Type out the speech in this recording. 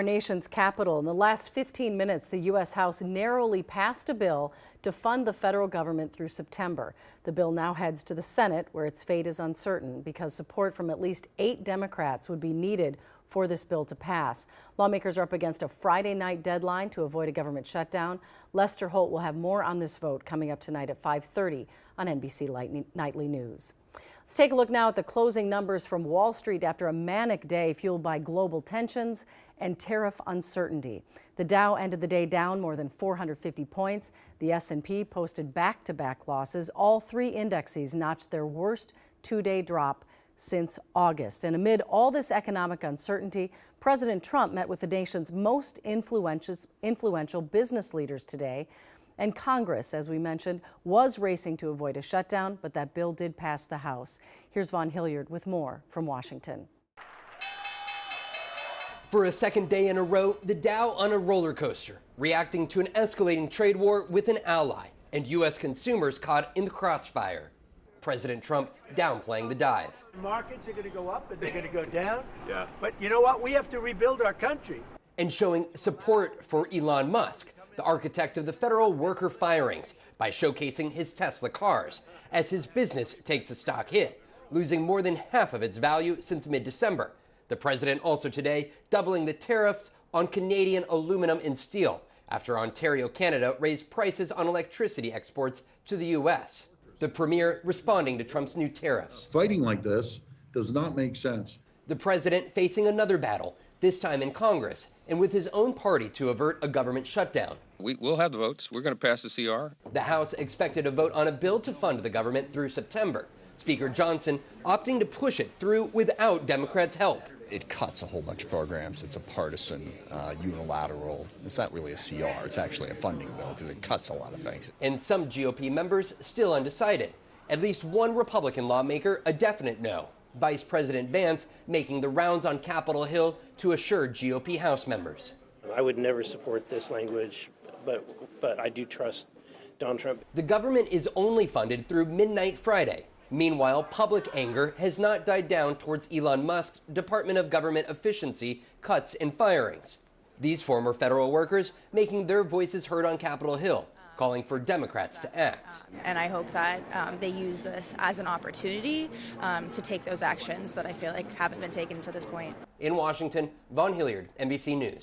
Our nation's capital. In the last 15 minutes, the U.S. House narrowly passed a bill to fund the federal government through September. The bill now heads to the Senate, where its fate is uncertain because support from at least 8 Democrats would be needed for this bill to pass. Lawmakers are up against a Friday night deadline to avoid a government shutdown. Lester Holt will have more on this vote coming up tonight at 5:30 on NBC Nightly News. Let's take a look now at the closing numbers from Wall Street after a manic day fueled by global tensions and tariff uncertainty. The Dow ended the day down more than 450 points. The S&P posted back-to-back losses. All 3 indexes notched their worst 2-day drop since August. And amid all this economic uncertainty, President Trump met with the nation's most influential business leaders today. And Congress, as we mentioned, was racing to avoid a shutdown, but that bill did pass the House. Here's Vaughn Hilliard with more from Washington. For a second day in a row, the Dow on a roller coaster, reacting to an escalating trade war with an ally and U.S. consumers caught in the crossfire. President Trump downplaying the dive. Markets are going to go up and they're going to go down. Yeah. But you know what? We have to rebuild our country. And showing support for Elon Musk, the architect of the federal worker firings, by showcasing his Tesla cars as his business takes a stock hit, losing more than half of its value since mid-December. The president also today doubling the tariffs on Canadian aluminum and steel after Ontario, Canada raised prices on electricity exports to the U.S. The premier responding to Trump's new tariffs. Fighting like this does not make sense. The president facing another battle, this time in Congress, and with his own party to avert a government shutdown. We'll have the votes. We're going to pass the CR. The House expected to vote on a bill to fund the government through September. Speaker Johnson opting to push it through without Democrats' help. It cuts a whole bunch of programs. It's a partisan, unilateral. It's not really a CR. It's actually a funding bill because it cuts a lot of things. And some GOP members still undecided. At least one Republican lawmaker a definite no. Vice President Vance making the rounds on Capitol Hill to assure GOP House members. I would never support this language, but I do trust Donald Trump. The government is only funded through midnight Friday. Meanwhile, public anger has not died down towards Elon Musk's Department of Government Efficiency cuts and firings. These former federal workers making their voices heard on Capitol Hill, calling for Democrats to act. And I hope that they use this as an opportunity to take those actions that I feel like haven't been taken to this point. In Washington, Vaughn Hilliard, NBC News.